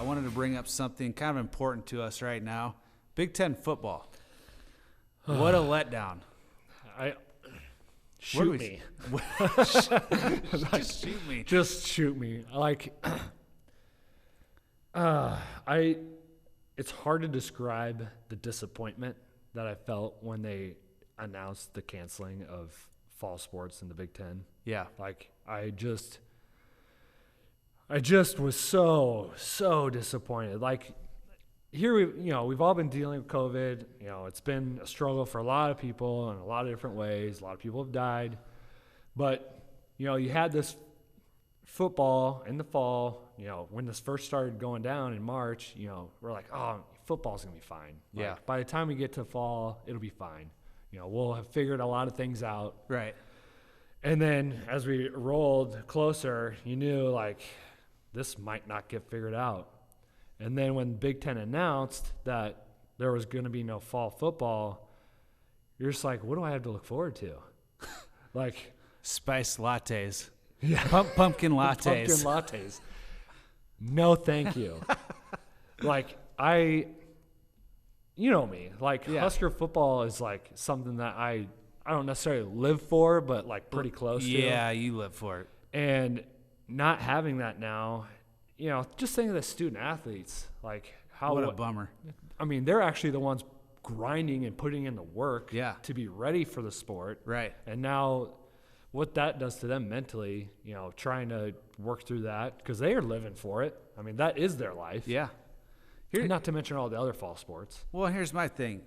wanted to bring up something kind of important to us right now. Big Ten football. What a letdown. Shoot me. Just shoot me. Just shoot me. Like, it's hard to describe the disappointment that I felt when they announced the canceling of fall sports in the Big Ten. Yeah. Like, I just was so disappointed. Like, here we've all been dealing with COVID. It's been a struggle for a lot of people in a lot of different ways. A lot of people have died. But, you had this football in the fall, when this first started going down in March, we're like, oh, football's going to be fine. Yeah. Like, by the time we get to fall, it'll be fine. We'll have figured a lot of things out. Right. And then as we rolled closer, you knew, like, this might not get figured out. And then when Big Ten announced that there was going to be no fall football, you're just like, what do I have to look forward to? Like, spiced lattes. Yeah. Pumpkin lattes. Pumpkin lattes. No, thank you. Like, you know me. Like, yeah. Husker football is, like, something that I don't necessarily live for, but, like, pretty close to. Yeah, you live for it. And not having that now, just think of the student athletes. Like, what a bummer. I mean, they're actually the ones grinding and putting in the work to be ready for the sport. Right. And now what that does to them mentally, trying to work through that, because they are living for it. I mean, that is their life. Yeah. Not to mention all the other fall sports. Well, here's my thing.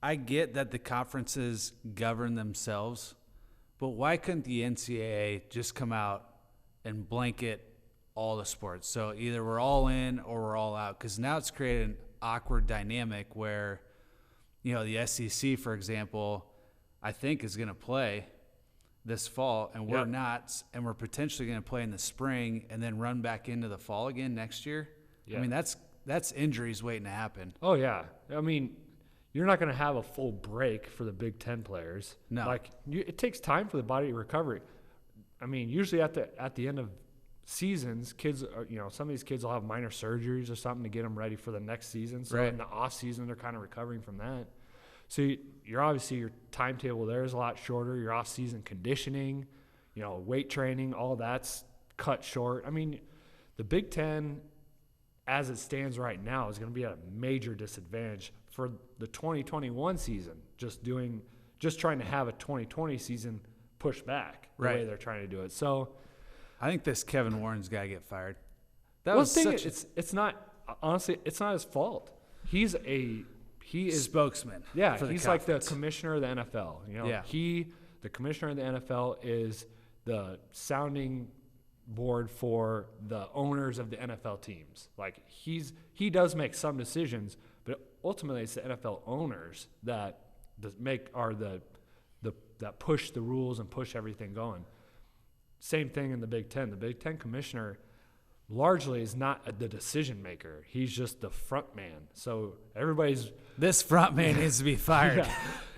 I get that the conferences govern themselves, but why couldn't the NCAA just come out and blanket all the sports? So either we're all in or we're all out, because now it's created an awkward dynamic where, the SEC, for example, I think is going to play this fall, and we're not, and we're potentially going to play in the spring and then run back into the fall again next year. Yeah. I mean, that's injuries waiting to happen. Oh, yeah. I mean, you're not going to have a full break for the Big Ten players. No. Like, it takes time for the body to recover. I mean, usually at the end of seasons, kids are, some of these kids will have minor surgeries or something to get them ready for the next season. So in the off season, they're kind of recovering from that. So you're obviously, your timetable there is a lot shorter. Your off season conditioning, weight training, all that's cut short. I mean, the Big Ten, as it stands right now, is going to be at a major disadvantage for the 2021 season. Just trying to have a 2020 season pushed back the way they're trying to do it. So I think this Kevin Warren's got to get fired. It's not, honestly, it's not his fault. He is spokesman. Yeah, for he's like the commissioner of the NFL. The commissioner of the NFL is the sounding board for the owners of the NFL teams. Like, he does make some decisions, but ultimately it's the NFL owners that that push the rules and push everything going. Same thing in the Big Ten. The Big Ten commissioner largely is not the decision maker. He's just the front man. So this front man needs to be fired. Yeah.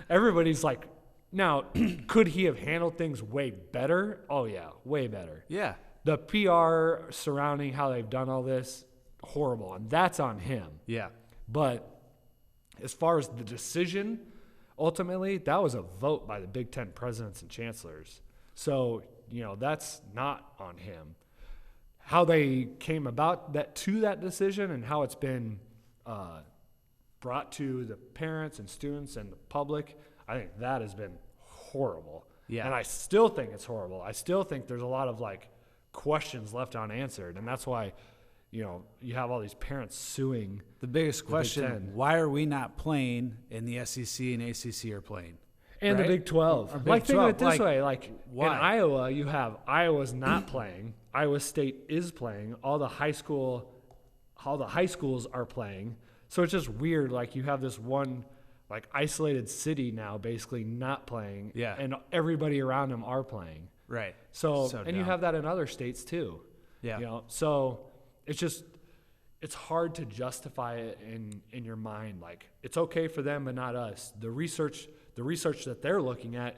Everybody's like, now, could he have handled things way better? Oh yeah, way better. Yeah. The PR surrounding how they've done all this, horrible, and that's on him. Yeah. But as far as the decision, ultimately, that was a vote by the Big Ten presidents and chancellors. So, that's not on him. How they came about that decision and how it's been brought to the parents and students and the public, I think that has been horrible. Yeah. And I still think it's horrible. I still think there's a lot of questions left unanswered, and that's why you have all these parents suing. The biggest question: why are we not playing and the SEC and ACC are playing? And the Big 12. Think of it this way: why? In Iowa, you have Iowa's not playing. Iowa State is playing. All the high schools are playing. So it's just weird. You have this one isolated city now basically not playing. Yeah. And everybody around them are playing. Right. So and you have that in other states too. Yeah. So it's hard to justify it in your mind. It's okay for them but not us. The research that they're looking at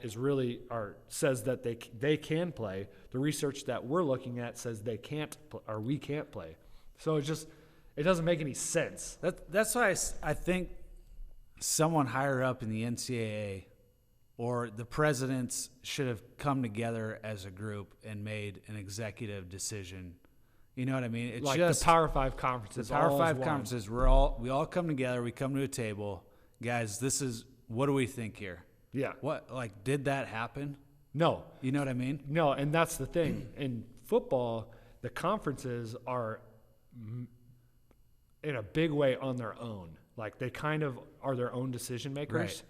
says that they can play. The research that we're looking at says they can't or we can't play. So It doesn't make any sense. That's why I think someone higher up in the NCAA or the presidents should have come together as a group and made an executive decision. You know what I mean? It's Like just the Power 5 conferences. the Power all as 5 one. conferences. We all come together. We come to a table, guys. What do we think here? Yeah. Did that happen? No. You know what I mean? No, and that's the thing. In football, the conferences are in a big way on their own. Like they kind of are their own decision makers. Right.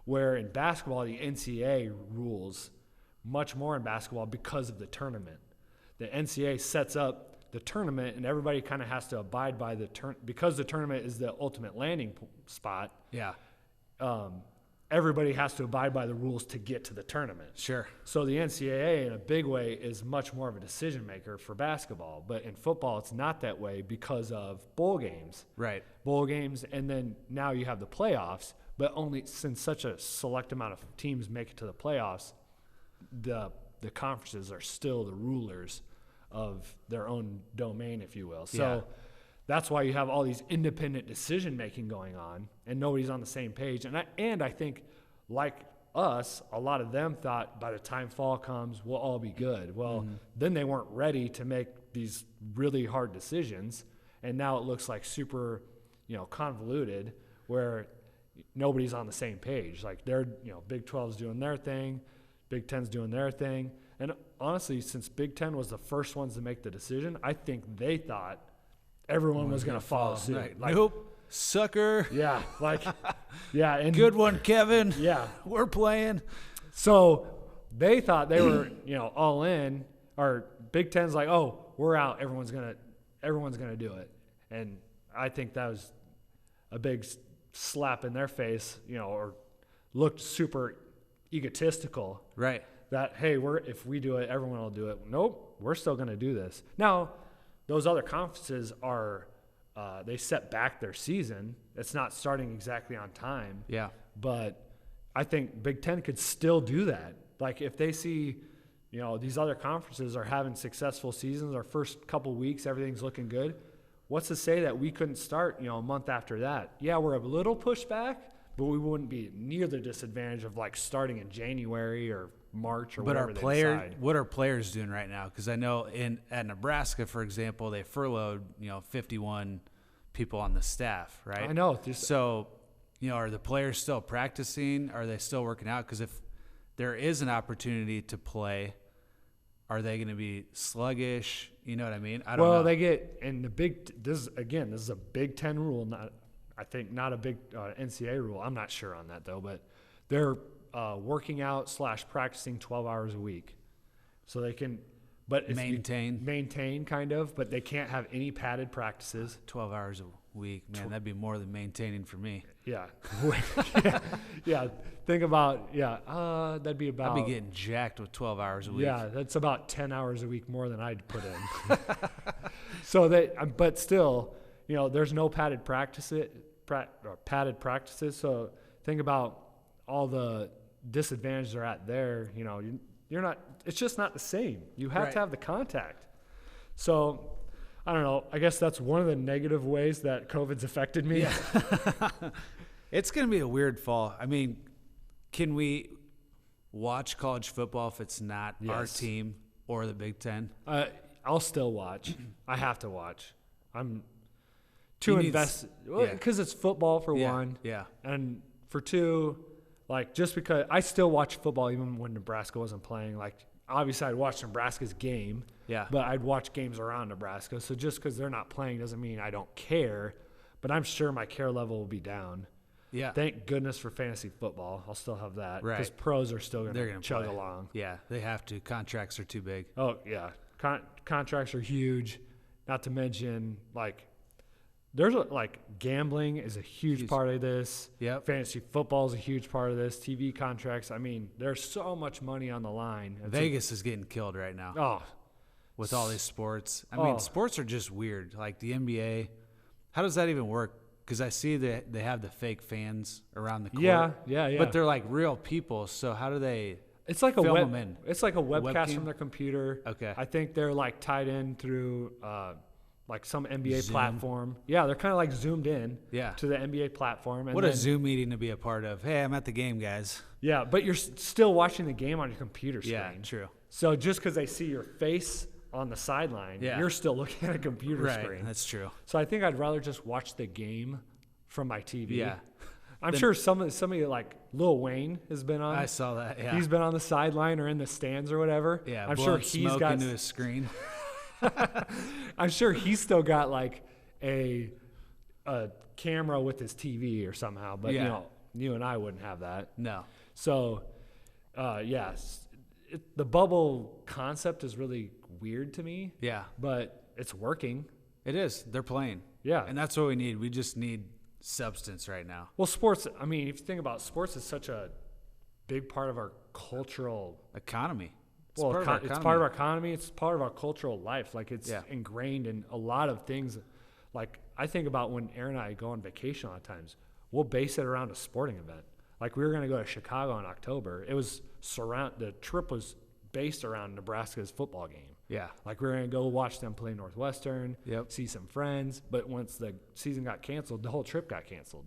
Where in basketball, the NCAA rules much more in basketball because of the tournament. The NCAA sets up the tournament, and everybody kind of has to abide by because the tournament is the ultimate landing spot. Yeah. Everybody has to abide by the rules to get to the tournament. Sure. So the NCAA, in a big way, is much more of a decision maker for basketball. But in football, it's not that way because of bowl games. Right. Bowl games, and then now you have the playoffs. But only since such a select amount of teams make it to the playoffs, the conferences are still the rulers of their own domain, if you will. So that's why you have all these independent decision making going on, and nobody's on the same page. And I think, like us, a lot of them thought by the time fall comes, we'll all be good. Well, then they weren't ready to make these really hard decisions, and now it looks like super, convoluted, where nobody's on the same page. Like they're, Big 12's doing their thing, Big 10's doing their thing. And honestly, since Big 10 was the first ones to make the decision, I think they thought everyone was going to follow suit. Right. Like, Nope. Sucker. Yeah. Yeah. And Good one, Kevin. Yeah. We're playing. So they thought they were, all in, or Big 10's like, oh, we're out. Everyone's going to do it. And I think that was a big slap in their face, or looked super egotistical. Right. That, hey, if we do it, everyone will do it. Nope, we're still going to do this. Now, those other conferences are, they set back their season. It's not starting exactly on time. Yeah. But I think Big 10 could still do that. Like if they see, these other conferences are having successful seasons, our first couple weeks, everything's looking good. What's to say that we couldn't start, a month after that? Yeah, we're a little pushed back, but we wouldn't be near the disadvantage of like starting in January or March or whatever they decide. What are players doing right now? Because I know at Nebraska, for example, they furloughed 51 people on the staff, right? I know. So, are the players still practicing? Are they still working out? Because if there is an opportunity to play, are they going to be sluggish? You know what I mean? I don't know. Well, they get in the this is a Big 10 rule, not a big NCAA rule. I'm not sure on that though, but they're working out / practicing 12 hours a week. So they can, but if maintain kind of, but they can't have any padded practices. 12 hours a week, man, that'd be more than maintaining for me. Yeah. Yeah. Think about, that'd be about. I'd be getting jacked with 12 hours a week. Yeah, that's about 10 hours a week more than I'd put in. But still, there's no padded practices. So think about all the disadvantages they're at there. You're not. It's just not the same. You have to have the contact. So I don't know. I guess that's one of the negative ways that COVID's affected me. Yeah. It's going to be a weird fall. I mean, can we watch college football if it's not our team or the Big 10? I'll still watch. I have to watch. I'm too invested because it's football for one. Yeah. And for two, like just because I still watch football even when Nebraska wasn't playing. Like obviously I'd watch Nebraska's game. Yeah. But I'd watch games around Nebraska. So just because they're not playing doesn't mean I don't care. But I'm sure my care level will be down. Yeah. Thank goodness for fantasy football. I'll still have that. Right. Because pros are still going to chug play along. Yeah, they have to. Contracts are too big. Oh, yeah. Contracts are huge. Not to mention, gambling is a huge part of this. Yep. Fantasy football is a huge part of this. TV contracts. I mean, there's so much money on the line. Vegas is getting killed right now. Oh. With all these sports. I mean, sports are just weird. Like the NBA. How does that even work? Because I see that they have the fake fans around the court. Yeah. But they're like real people. So how do they It's like film a them in? It's like a webcast Webcam? from their computer. Okay. I think they're tied in through like some NBA Zoom. platform. Yeah, they're kind of like zoomed in to the NBA platform. And what a Zoom meeting to be a part of. Hey, I'm at the game, guys. Yeah, but you're still watching the game on your computer screen. Yeah, true. So just because they see your face on the sideline, you're still looking at a computer screen. That's true. So I think I'd rather just watch the game from my TV. Yeah. I'm sure somebody like Lil Wayne has been on. I saw that, yeah. He's been on the sideline or in the stands or whatever. Yeah, I'm sure he's smoke got into his screen. I'm sure he's still got like a camera with his TV or somehow, but you and I wouldn't have that. No. So, the bubble concept is really weird to me. Yeah. But it's working. It is. They're playing. Yeah. And that's what we need. We just need substance right now. Well, sports, I mean, if you think about sports, it's such a big part of our cultural economy. It's part of our economy. It's part of our cultural life. Like it's ingrained in a lot of things. Like I think about when Aaron and I go on vacation a lot of times, we'll base it around a sporting event. Like we were going to go to Chicago in October. It was the trip was based around Nebraska's football game. Yeah. Like we were going to go watch them play Northwestern, Yep. see some friends. But once the season got canceled, the whole trip got canceled.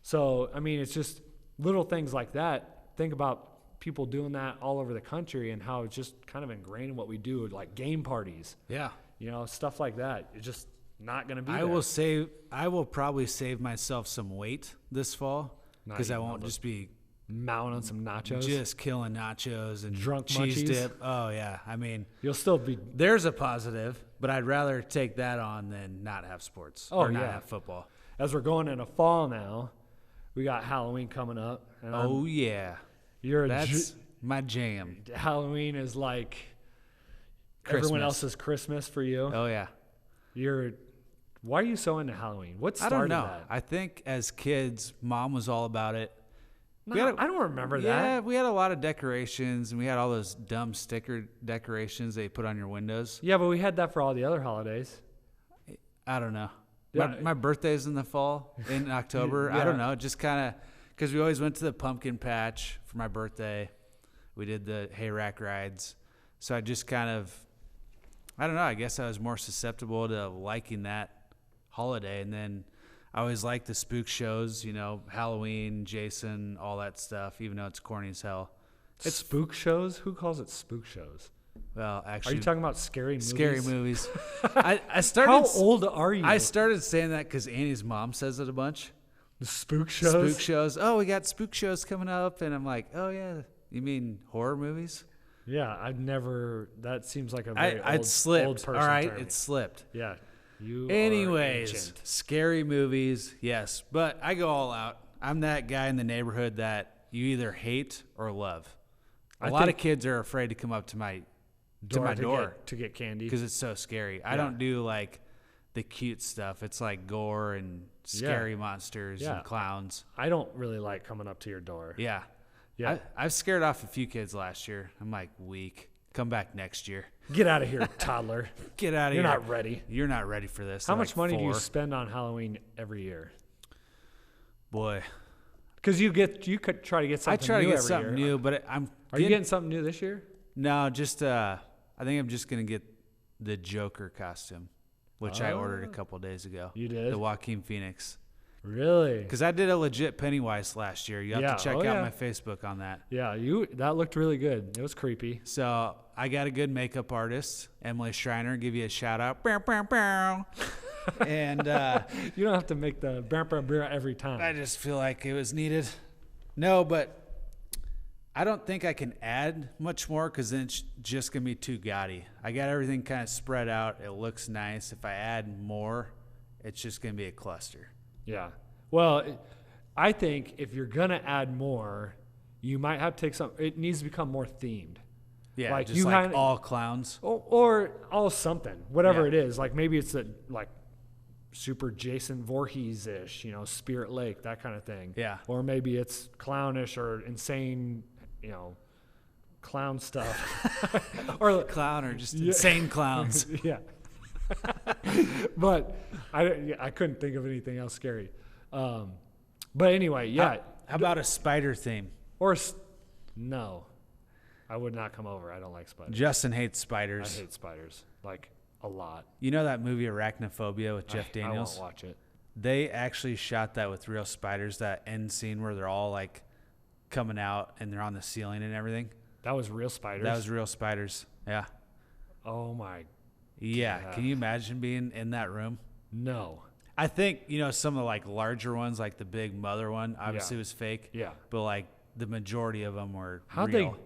So, I mean, it's just little things like that. Think about people doing that all over the country and how it's just kind of ingrained in what we do, like game parties. Yeah. You know, stuff like that. It's just not going to be I will probably save myself some weight this fall because I won't just be mounting on some nachos. Just killing nachos and drunk cheese munchies. dip. Oh yeah. I mean, you'll still be. There's a positive, but I'd rather take that on than not have sports or not have football. As we're going into fall now, we got Halloween coming up. And That's my jam. Halloween is like Christmas. Everyone else's Christmas for you. Oh yeah. Why are you so into Halloween? What started I don't know. that? I think as kids, Mom was all about it. I don't remember that. Yeah, we had a lot of decorations, and we had all those dumb sticker decorations they put on your windows. Yeah, but we had that for all the other holidays. I don't know. Yeah. My birthday's in the fall, in October. Yeah. I don't know. Just kind of, because we always went to the pumpkin patch for my birthday. We did the hay rack rides. So I just kind of, I don't know. I guess I was more susceptible to liking that holiday. And then I always liked the spook shows, you know, Halloween, Jason, all that stuff, even though it's corny as hell. It's spook shows? Who calls it spook shows? Well, actually, are you talking about scary movies? Scary movies. I started. How old are you? I started saying that because Annie's mom says it a bunch. The spook shows? Spook shows. Oh, we got spook shows coming up. And I'm like, oh, yeah. You mean horror movies? Yeah, I've never. That seems like a very I'd slipped. old person all right, term. it slipped. Yeah. You Anyways, are ancient. scary movies, yes. But I go all out. I'm that guy in the neighborhood that you either hate or love. A lot of kids are afraid to come up to my door to get candy because it's so scary. I don't do like the cute stuff. It's like gore and scary monsters and clowns. I don't really like coming up to your door. Yeah. Yeah. I've scared off a few kids last year. I'm like, weak. Come back next year. Get out of here, toddler. Get out of here. You're not ready. You're not ready for this. How They're much like money do you 4. spend on Halloween every year? Boy. Because you could try to get something new. I try to get every something year. new, but Are you getting something new this year? No, just I think I'm just gonna get the Joker costume, which I ordered a couple days ago. You did? The Joaquin Phoenix. Really? Because I did a legit Pennywise last year. You have to check out my Facebook on that. Yeah, that looked really good. It was creepy. So I got a good makeup artist, Emily Schreiner. Give you a shout out. Bow, bow, bow. And you don't have to make the every time. I just feel like it was needed. No, but I don't think I can add much more because then it's just going to be too gaudy. I got everything kind of spread out. It looks nice. If I add more, it's just going to be a cluster. Yeah. Well, I think if you're going to add more, you might have to take some. It needs to become more themed. Yeah, like just like all clowns. Or all something, whatever it is. Like maybe it's like super Jason Voorhees-ish, Spirit Lake, that kind of thing. Yeah. Or maybe it's clownish or insane, clown stuff. Or clown or just insane clowns. Yeah. But I couldn't think of anything else scary. But anyway, yeah. How about a spider theme? No. I would not come over. I don't like spiders. Justin hates spiders. I hate spiders. Like a lot. You know that movie Arachnophobia with Jeff I Daniels? won't watch it. They actually shot that with real spiders, that end scene where they're all like coming out and they're on the ceiling and everything. That was real spiders? That was real spiders. Yeah. Oh, my. Yeah. God. Can you imagine being in that room? No. I think, some of the like larger ones, like the big mother one, obviously was fake. Yeah. But like the majority of them were How'd real. they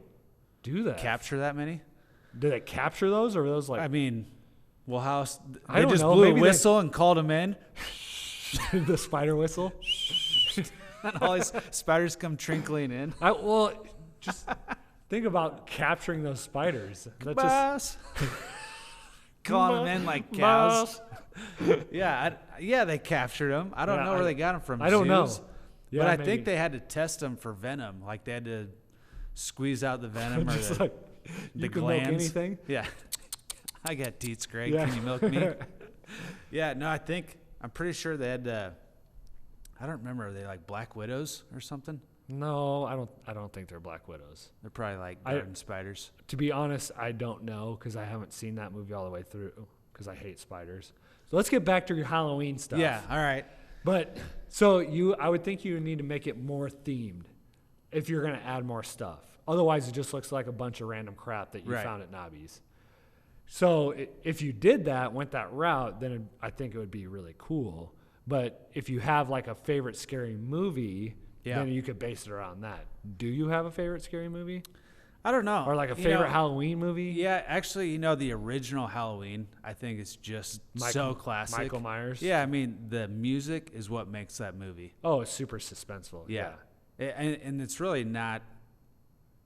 do that? Capture that many? Did they capture those, or were those like... I mean, well, how I they don't just know. blew Maybe a whistle and called them in, the spider whistle? and all these spiders come trickling in. Well, just think about capturing those spiders. That's Boss. Calling them in like cows. Yeah, they captured them. I don't know where they got them from. I don't know. Zoos. Yeah, but I maybe. think they had to test them for venom. Like they had to squeeze out the venom or Just the, like, the you can glands. milk anything? Yeah. I got teats, Greg. Yeah. Can you milk me? Yeah, no, I'm pretty sure they had I don't remember. Are they like black widows or something? No, I don't think they're black widows. They're probably like garden spiders. To be honest, I don't know because I haven't seen that movie all the way through because I hate spiders. So let's get back to your Halloween stuff. Yeah, all right. But I would think you need to make it more themed if you're going to add more stuff. Otherwise, it just looks like a bunch of random crap that you found at Nobby's. So if you did that, went that route, then I think it would be really cool. But if you have like a favorite scary movie, then you could base it around that. Do you have a favorite scary movie? I don't know. Or like a favorite Halloween movie? Yeah, actually, the original Halloween, I think is just so classic. Michael Myers? Yeah, I mean, the music is what makes that movie. Oh, it's super suspenseful. Yeah. And it's really not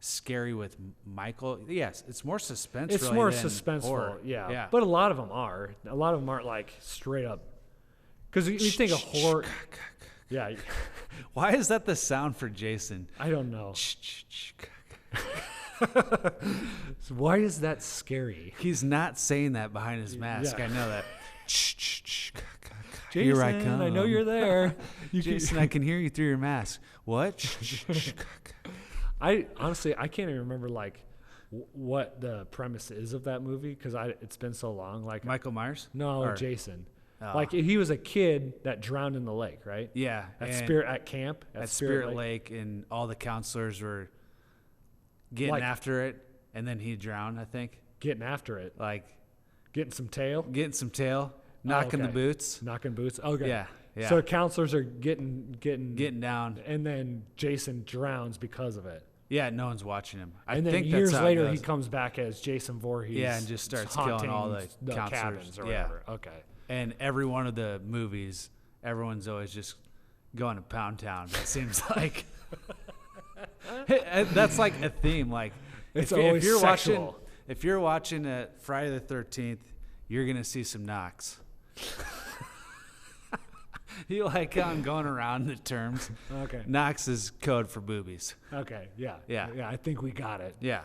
scary with Michael. Yes, it's more suspense. It's really more than suspenseful, horror. yeah. But a lot of them are. A lot of them aren't like straight up. Because you think of horror. Yeah. Why is that the sound for Jason? I don't know. So why is that scary? He's not saying that behind his mask. Yeah. I know that. Jason, Here I come. I know you're there. Jason, I can hear you through your mask. What? I honestly can't even remember like what the premise is of that movie because it's been so long. Like Michael Myers? No, Jason. Like he was a kid that drowned in the lake, right? Yeah. At camp at Spirit Lake, and all the counselors were getting after it, and then he drowned, I think. Getting after it. Like getting some tail? Getting some tail. Knocking the boots. Knocking boots. Okay. Yeah. So counselors are getting down. And then Jason drowns because of it. Yeah, no one's watching him. And then years later he comes back as Jason Voorhees. Yeah, and just starts killing all the counselors. Cabins or whatever. Okay. And every one of the movies, everyone's always just going to Pound Town. It seems like that's like a theme. Like if you're sexual. If you're watching Friday the 13th, you're gonna see some knocks. You like how I'm going around the terms. Okay. Knocks is code for boobies. Okay. Yeah. Yeah. I think we got it. Yeah.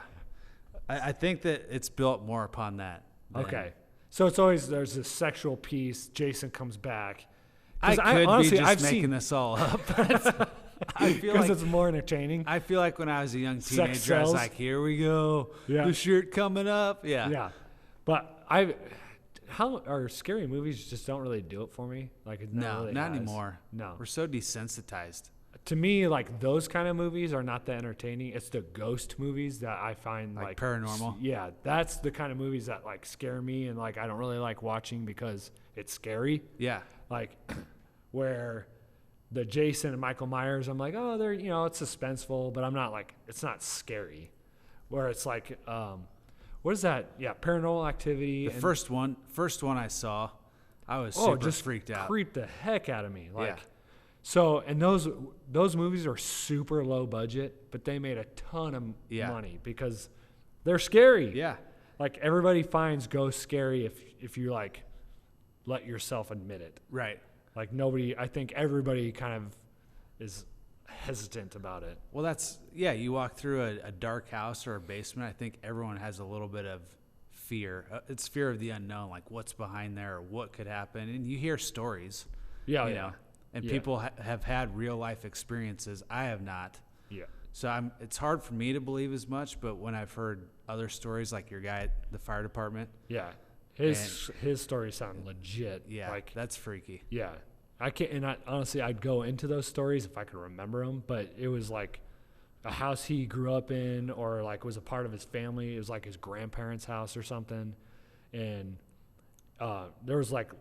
I think that it's built more upon that. Okay. So it's always there's this sexual piece. Jason comes back. I could honestly, be just making this all up. I feel like it's more entertaining. I feel like when I was a young teenager, I was like, "Here we go, the shirt coming up." Yeah, yeah. But scary movies just don't really do it for me. Like it no, really not has. anymore. No, we're so desensitized. To me, like those kind of movies are not that entertaining. It's the ghost movies that I find like paranormal. Yeah, that's the kind of movies that like scare me and like I don't really like watching because it's scary. Yeah, like where the Jason and Michael Myers, I'm like, oh, they're it's suspenseful, but I'm not like it's not scary. Where it's like, what is that? Yeah, Paranormal Activity. The first one I saw, I was super freaked out. Creeped the heck out of me. Like. Yeah. So, and those movies are super low budget, but they made a ton of money because they're scary. Yeah. Like everybody finds ghosts scary if you like let yourself admit it. Right. Like I think everybody kind of is hesitant about it. Well, you walk through a dark house or a basement, I think everyone has a little bit of fear. It's fear of the unknown, like what's behind there or what could happen. And you hear stories. Yeah. You know. And people have had real life experiences. I have not. Yeah. So it's hard for me to believe as much. But when I've heard other stories, like your guy at the fire department, His stories sound legit. Yeah, like that's freaky. yeah. I can't, and honestly, I'd go into those stories if I could remember them, but it was like a house he grew up in or like was a part of his family. It was like his grandparents' house or something. And there was like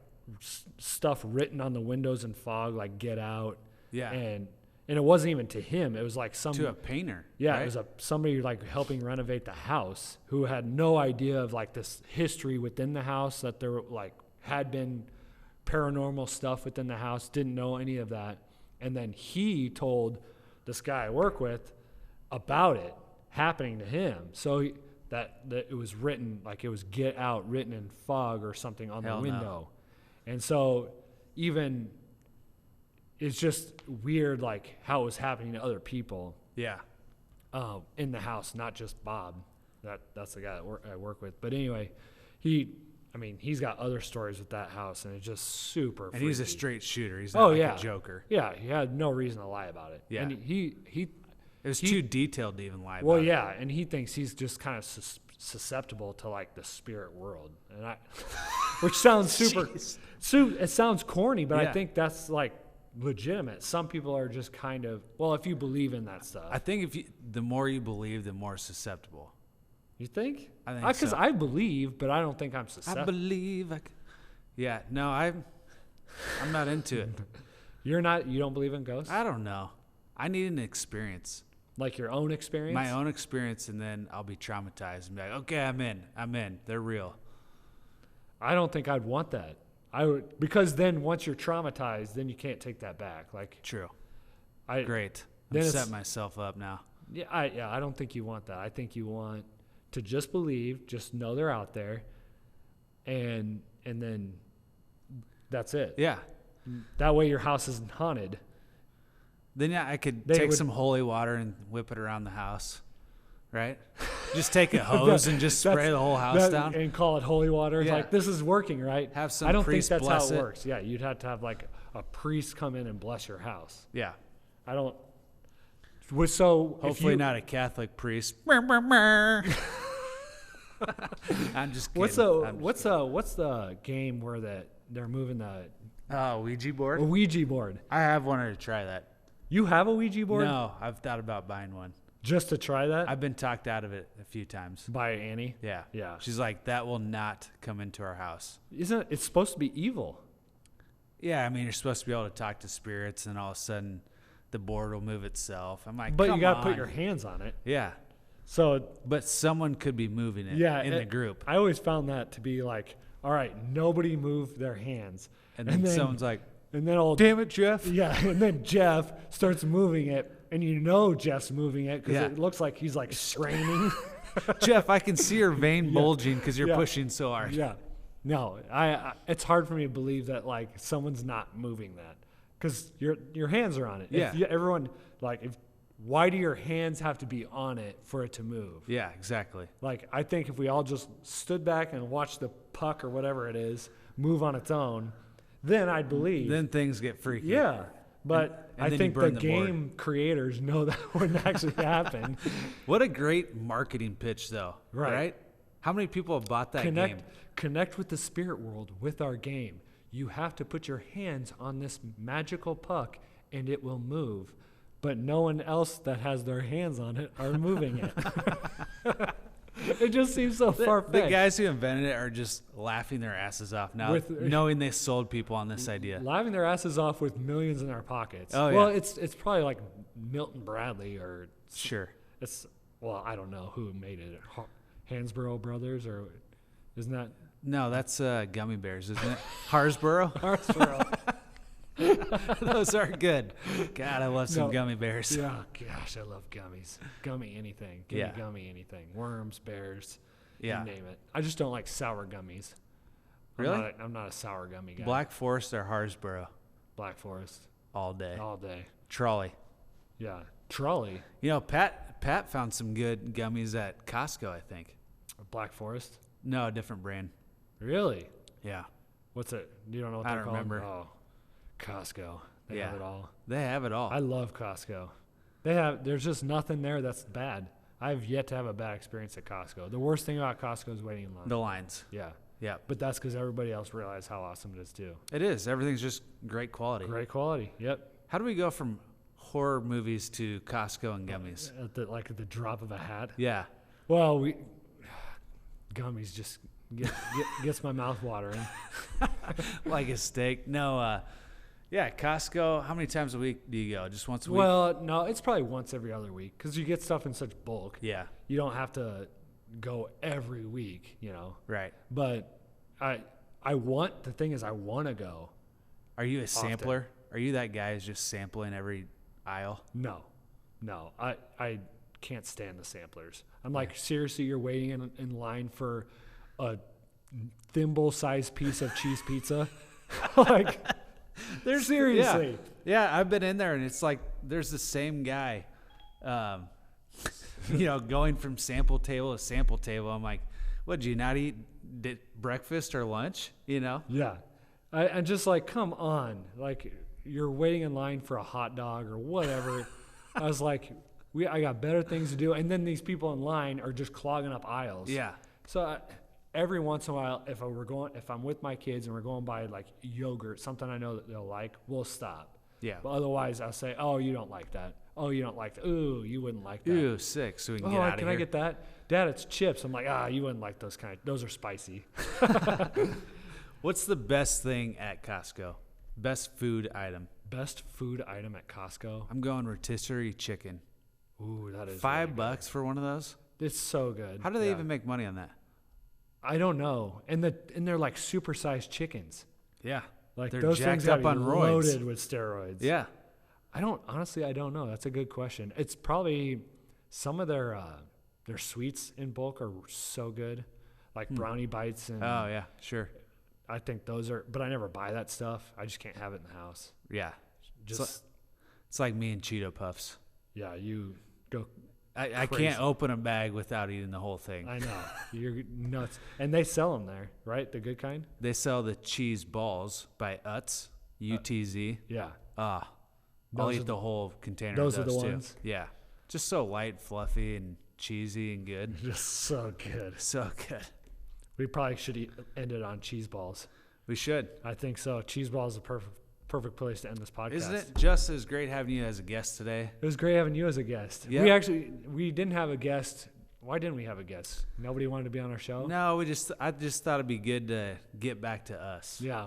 stuff written on the windows in fog, like "Get out." Yeah. And it wasn't even to him. It was like To a painter. yeah, right? it was somebody like helping renovate the house who had no idea of like this history within the house, that there like had been paranormal stuff within the house, didn't know any of that. And then he told this guy I work with about it happening to him. So that it was written, like it was "Get out" written in fog or something on Hell the no. window. And so even it's just weird like how it was happening to other people Yeah. in the house, not just Bob. That's the guy that I work with. But anyway, he's got other stories with that house, and it's just super And freaky. he's a straight shooter. He's not a joker. Yeah, he had no reason to lie about it. Yeah. And he It was too detailed to even lie well, about. yeah, and he thinks he's just kind of susceptible to like the spirit world, and which sounds super. It sounds corny, but I Yeah. think that's like legitimate. Some people are just kind of, well, if you believe in that stuff. I think the more you believe, the more susceptible. You think? I think Because so. I believe, but I don't think I'm I susceptible. believe. Yeah. No, I'm not into it. You don't believe in ghosts? I don't know. I need an experience. Like your own experience? My own experience, and then I'll be traumatized and be like, okay, I'm in. They're real. I don't think I'd want that. I would, because then once you're traumatized, then you can't take that back. Like True. I Great. then I'm it's- setting myself up now. Yeah, I don't think you want that. I think you want to just believe, just know they're out there, and then that's it. Yeah. That way your house isn't haunted. Then I could They take would- some holy water and whip it around the house, right? Just take a hose and just spray the whole house down. And call it holy water. Yeah. Like, this is working, right? Have some I don't think priest that's how bless it it. works. Yeah, you'd have to have like a priest come in and bless your house. Yeah. I don't. So if Hopefully you- not a Catholic priest. I'm just kidding. What's the game where they're moving the Ouija a board? Ouija board? I have wanted to try that. You have a Ouija board? No, I've thought about buying one. Just to try that? I've been talked out of it a few times. By Annie? Yeah. Yeah. She's like, that will not come into our house. Isn't it's supposed to be evil? Yeah, I mean, you're supposed to be able to talk to spirits, and all of a sudden, the board will move itself. I'm like, But come you got to on. put your hands on it. Yeah, So but someone could be moving it yeah, in the group. I always found that to be like, all right, nobody move their hands. And then someone's like, and then old damn it, Jeff. yeah, and then Jeff starts moving it, and you know Jeff's moving it because Yeah. it looks like he's like straining. Jeff, I can see your vein bulging because you're Yeah. pushing so hard. Yeah, no, I it's hard for me to believe that like someone's not moving that because your hands are on it. Yeah. Everyone like why do your hands have to be on it for it to move? Yeah, exactly. Like I think if we all just stood back and watched the puck or whatever it is move on its own, then I'd believe. Then things get freaky. Yeah. But and I then you think burn the the board. game creators know that wouldn't actually happen. What a great marketing pitch, though. Right. How many people have bought that game? Connect with the spirit world with our game. You have to put your hands on this magical puck and it will move. But no one else that has their hands on it are moving it. It just seems so far-fetched. The guys who invented it are just laughing their asses off now, With- knowing they sold people on this idea. Laughing their asses off with millions in their pockets. Oh, well, yeah. it's probably like Milton Bradley or Sure. well, I don't know who made it. Hansborough Brothers or isn't that No, that's gummy bears, isn't it? Harsboro? Hansborough? Those are good. God, I love some No. gummy bears. Yeah, gosh, I love gummies. Gummy anything. Give Yeah. me gummy anything. Worms, bears, Yeah. you name it. I just don't like sour gummies. Really? I'm not a sour gummy guy. Black Forest or Harsboro Black Forest all day. all day. Trolley. Yeah. Trolley. You know, Pat found some good gummies at Costco, I think. Black Forest. No, a different brand. Really? Yeah. What's it? You don't know what I they're don't called? remember. Oh, Costco. They Yeah. have it all. They have it all. I love Costco. There's just nothing there that's bad. I've yet to have a bad experience at Costco. The worst thing about Costco is waiting in line. The lines. Yeah. Yeah. But that's because everybody else realized how awesome it is too. It is. Everything's just great quality. Great quality. Yep. How do we go from horror movies to Costco and gummies? At the drop of a hat. Yeah. Well, gummies just gets my mouth watering. Like a steak. No, yeah, Costco, how many times a week do you go? Just once a week? Well, no, it's probably once every other week because you get stuff in such bulk. Yeah. You don't have to go every week, Right. But I want to go. Are you a sampler? Are you that guy who's just sampling every aisle? No. I can't stand the samplers. I'm like, seriously, you're waiting in line for a thimble-sized piece of cheese pizza? Like, seriously. Yeah, I've been in there, and it's like there's the same guy, going from sample table to sample table. I'm like, what, did you not eat breakfast or lunch? Yeah. I'm just like, come on. Like, you're waiting in line for a hot dog or whatever. I was like, I got better things to do. And then these people in line are just clogging up aisles. Yeah. So every once in a while, if I'm with my kids and we're going by like yogurt, something I know that they'll like, we'll stop. Yeah. But otherwise, I'll say, oh, you don't like that. Oh, you don't like that. Ooh, you wouldn't like that. Ooh, sick. So we can get out of here. Can I get that? Dad, it's chips. I'm like, you wouldn't like those those are spicy. What's the best thing at Costco? Best food item? Best food item at Costco? I'm going rotisserie chicken. Ooh, that is $5 for one of those? It's so good. How do they even make money on that? I don't know. And they're like supersized chickens. Yeah. Like they're those jacked things up gotta on be roids. loaded with steroids. Yeah. I don't know. That's a good question. It's probably some of their sweets in bulk are so good. Like brownie bites and Oh yeah, sure. I think those are, but I never buy that stuff. I just can't have it in the house. Yeah. Just It's like me and Cheeto Puffs. yeah, you go. I Crazy. can't open a bag without eating the whole thing. I know. You're nuts. And they sell them there, right? The good kind? They sell the cheese balls by Utz, UTZ. Yeah. I'll Those eat are the whole container those of are those the too. ones? Yeah. Just so light, fluffy, and cheesy and good. Just so good. So good. We probably should end it on cheese balls. We should. I think so. Cheese balls is a perfect place to end this podcast. Isn't it just as great having you as a guest today? It was great having you as a guest. Yeah. We didn't have a guest. Why didn't we have a guest? Nobody wanted to be on our show? No, I just thought it'd be good to get back to us. Yeah.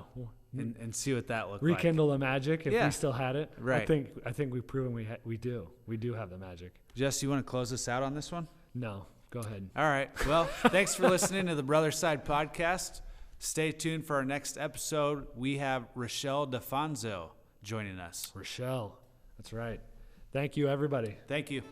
And see what that looked like. Rekindle the magic if Yeah. we still had it. Right. I think we've proven we do. We do have the magic. Jess, you want to close us out on this one? No. Go ahead. All right. Well, thanks for listening to the Brother Side Podcast. Stay tuned for our next episode. We have Rochelle DeFonzo joining us. Rochelle. That's right. Thank you, everybody. Thank you.